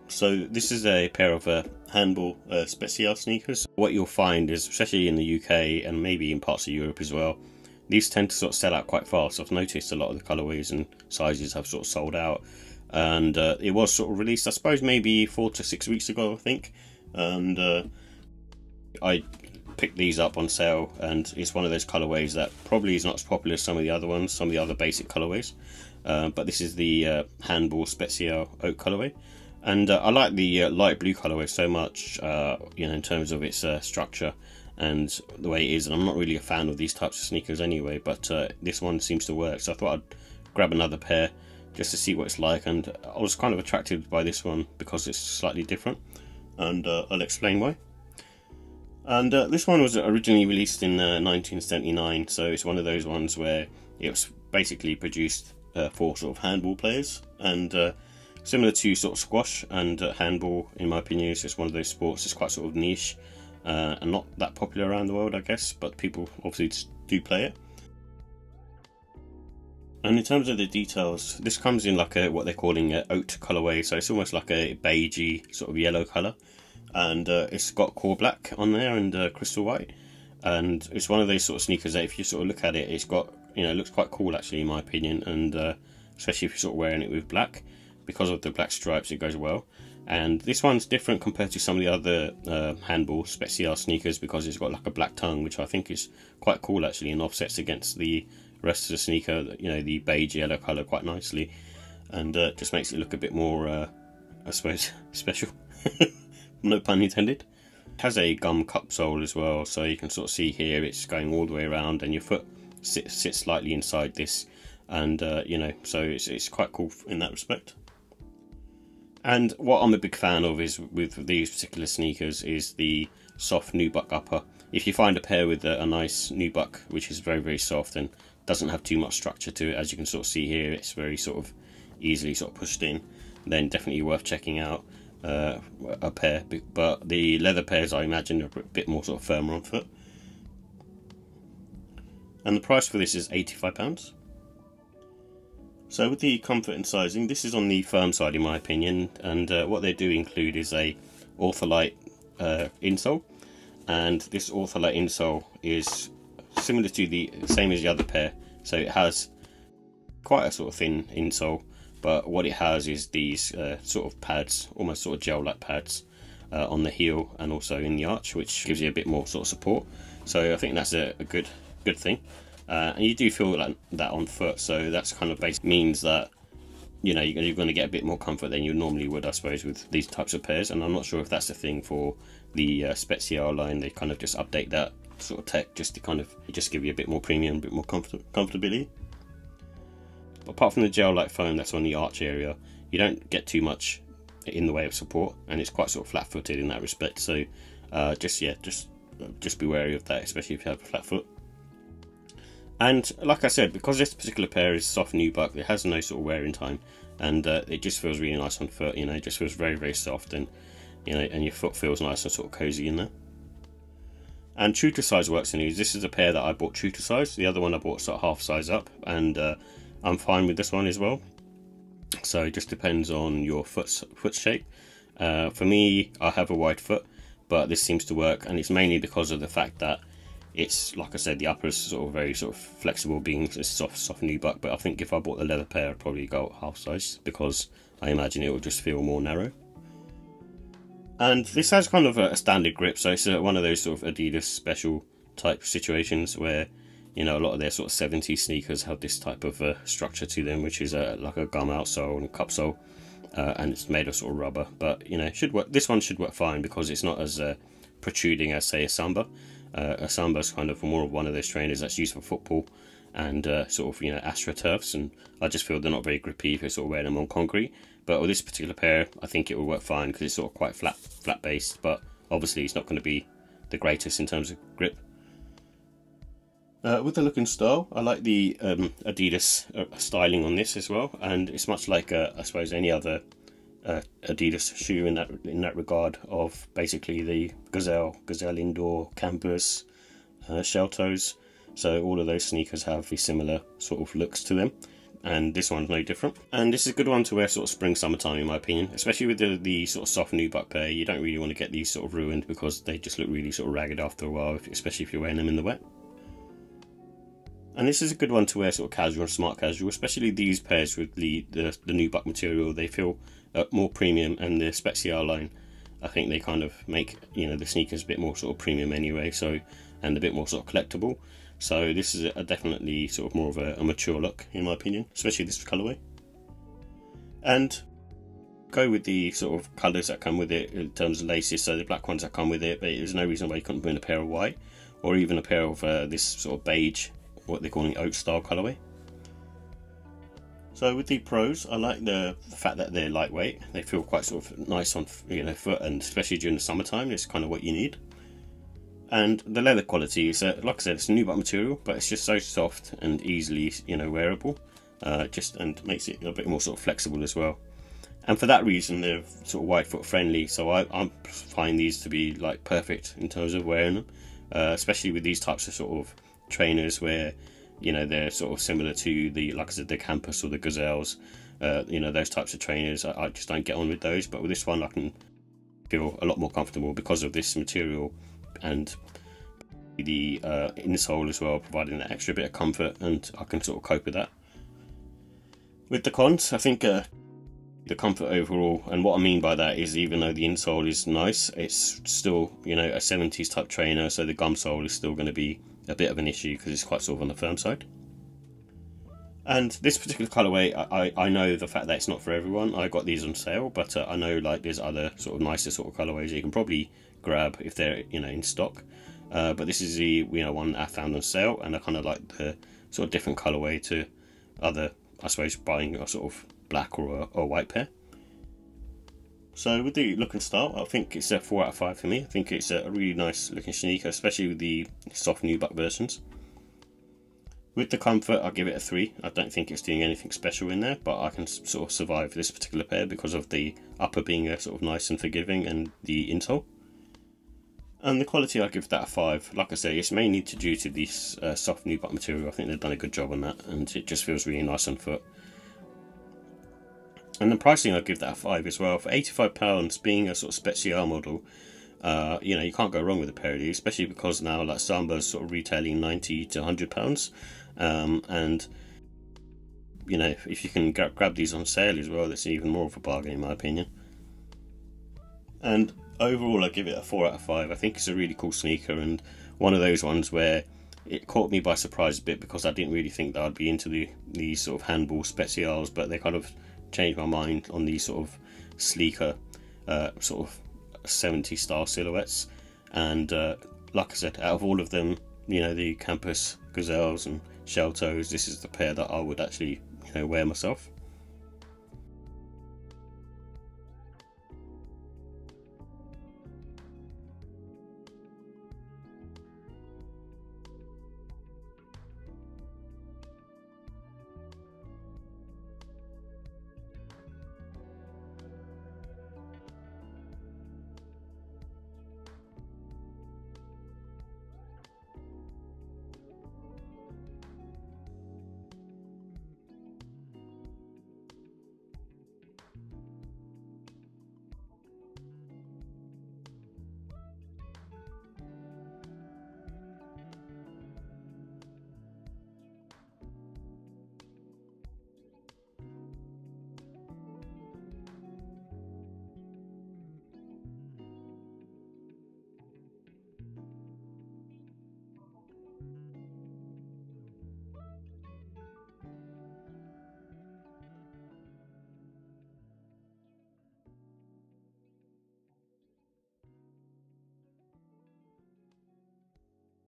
So this is a pair of Handball Spezial sneakers. What you'll find is, especially in the UK and maybe in parts of Europe as well, these tend to sort of sell out quite fast. I've noticed a lot of the colourways and sizes have sort of sold out, and it was sort of released, I suppose, maybe 4 to 6 weeks ago, I think, and I picked these up on sale, and it's one of those colourways that probably is not as popular as some of the other ones, some of the other basic colourways, but this is the Handball Spezial Oat colourway. And I like the light blue colourway so much, in terms of its structure and the way it is. And I'm not really a fan of these types of sneakers anyway, but this one seems to work. So I thought I'd grab another pair just to see what it's like. And I was kind of attracted by this one because it's slightly different, and I'll explain why. And this one was originally released in 1979, so it's one of those ones where it was basically produced for sort of handball players, and similar to sort of squash and handball, in my opinion, is just one of those sports. It's quite sort of niche and not that popular around the world, I guess, but people obviously do play it. And in terms of the details, this comes in like a what they're calling an oat colourway, so it's almost like a beigey sort of yellow colour, and it's got core black on there and crystal white, and it's one of those sort of sneakers that if you sort of look at it, it's got, it looks quite cool actually, in my opinion, and especially if you're sort of wearing it with black. Because of the black stripes, it goes well. And this one's different compared to some of the other Handball Spezial sneakers because it's got like a black tongue, which I think is quite cool actually, and offsets against the rest of the sneaker, the beige yellow colour, quite nicely, and just makes it look a bit more, I suppose, special. No pun intended. It has a gum cup sole as well, so you can sort of see here it's going all the way around, and your foot sits slightly inside this, and so it's quite cool in that respect. And what I'm a big fan of is with these particular sneakers is the soft nubuck upper. If you find a pair with a nice nubuck which is very, very soft and doesn't have too much structure to it, as you can sort of see here, it's very sort of easily sort of pushed in, then definitely worth checking out a pair. But the leather pairs, I imagine, are a bit more sort of firmer on foot. And the price for this is £85. So with the comfort and sizing, this is on the firm side in my opinion, and what they do include is a Ortholite insole, and this Ortholite insole is similar to the same as the other pair, so it has quite a sort of thin insole, but what it has is these sort of pads, almost sort of gel-like pads on the heel and also in the arch, which gives you a bit more sort of support. So I think that's a good thing. And you do feel like that on foot, so that's kind of basically means that you're going to get a bit more comfort than you normally would, I suppose, with these types of pairs. And I'm not sure if that's the thing for the Spezial line. They kind of just update that sort of tech just to kind of give you a bit more premium, a bit more comfortability. But apart from the gel-like foam that's on the arch area, you don't get too much in the way of support, and it's quite sort of flat-footed in that respect. So just be wary of that, especially if you have a flat foot. And like I said, because this particular pair is soft nubuck, it has no sort of wearing time, and it just feels really nice on foot. It just feels very, very soft, and and your foot feels nice and sort of cozy in there. And true to size works in these. This is a pair that I bought true to size. The other one I bought sort of half size up, and I'm fine with this one as well. So it just depends on your foot shape. For me, I have a wide foot, but this seems to work, and it's mainly because of the fact that it's, like I said, the upper is sort of very sort of flexible, being a soft nubuck. But I think if I bought the leather pair, I'd probably go half size, because I imagine it will just feel more narrow. And this has kind of a standard grip, so it's one of those sort of Adidas special type situations where a lot of their sort of 70s sneakers have this type of structure to them, which is like a gum outsole and a cup sole, and it's made of sort of rubber. But it should work. This one should work fine because it's not as protruding as, say, a Samba. A Samba is kind of more of one of those trainers that's used for football and sort of astroturfs, and I just feel they're not very grippy if you're sort of wearing them on concrete. But with this particular pair, I think it will work fine because it's sort of quite flat based, but obviously it's not going to be the greatest in terms of grip. With the look and style, I like the Adidas styling on this as well, and it's much like I suppose any other Adidas shoe in that regard, of basically the Gazelle Indoor, Campus, Shell Toes. So all of those sneakers have the similar sort of looks to them. and this one's no different. And this is a good one to wear sort of spring, summertime in my opinion, especially with the sort of soft nubuck pair. You don't really want to get these sort of ruined because they just look really sort of ragged after a while, especially if you're wearing them in the wet. And this is a good one to wear sort of casual and smart casual, especially these pairs with the nubuck material. They feel more premium, and the Spezial line, I think they kind of make, you know, the sneakers a bit more sort of premium anyway, so, and a bit more sort of collectible. So this is a definitely sort of more of a mature look in my opinion, especially this colourway. And go with the sort of colours that come with it in terms of laces, so the black ones that come with it, but there's no reason why you couldn't put in a pair of white, or even a pair of this sort of beige, what they're calling oat style colourway. So with the pros, I like the fact that they're lightweight. They feel quite sort of nice on, you know, foot, and especially during the summertime, it's kind of what you need. And the leather quality is, like I said, it's a nubuck material, but it's just so soft and easily, you know, wearable. And makes it a bit more sort of flexible as well. And for that reason, they're sort of wide foot friendly. So I find these to be like perfect in terms of wearing them, especially with these types of sort of trainers where, you know, they're sort of similar to the, like I said, the Campus or the Gazelles. You know, those types of trainers, I just don't get on with those. But with this one, I can feel a lot more comfortable because of this material and the insole as well, providing that extra bit of comfort, and I can sort of cope with that. With the cons, I think the comfort overall, and what I mean by that is, even though the insole is nice, it's still, you know, a 70s type trainer, so the gum sole is still going to be a bit of an issue because it's quite sort of on the firm side. And this particular colourway, I know the fact that it's not for everyone. I got these on sale, but I know like there's other sort of nicer sort of colourways you can probably grab if they're, you know, in stock. But this is the, you know, one I found on sale, and I kind of like the sort of different colourway to other, I suppose, buying a sort of black or a white pair. So with the look and style, I think it's a 4 out of 5 for me. I think it's a really nice looking sneaker, especially with the soft nubuck versions. With the comfort, I'll give it a 3. I don't think it's doing anything special in there, but I can sort of survive this particular pair because of the upper being sort of nice and forgiving, and the insole. And the quality, I'll give that a 5. Like I say, it's mainly due to this soft nubuck material. I think they've done a good job on that, and it just feels really nice on foot. And the pricing, I'll give that a 5 as well. For £85, being a sort of Spezial model, you know, you can't go wrong with a pair of these, especially because now like Samba's sort of retailing £90 to £100. And you know, if you can grab these on sale as well, that's even more of a bargain in my opinion. And overall, I give it a 4 out of 5. I think it's a really cool sneaker, and one of those ones where it caught me by surprise a bit, because I didn't really think that I'd be into these sort of Handball Spezials, but they kind of changed my mind on these sort of sleeker sort of 70s style silhouettes. And like I said, out of all of them, you know, the Campus Gazelles and Shell Toes, this is the pair that I would actually, you know, wear myself.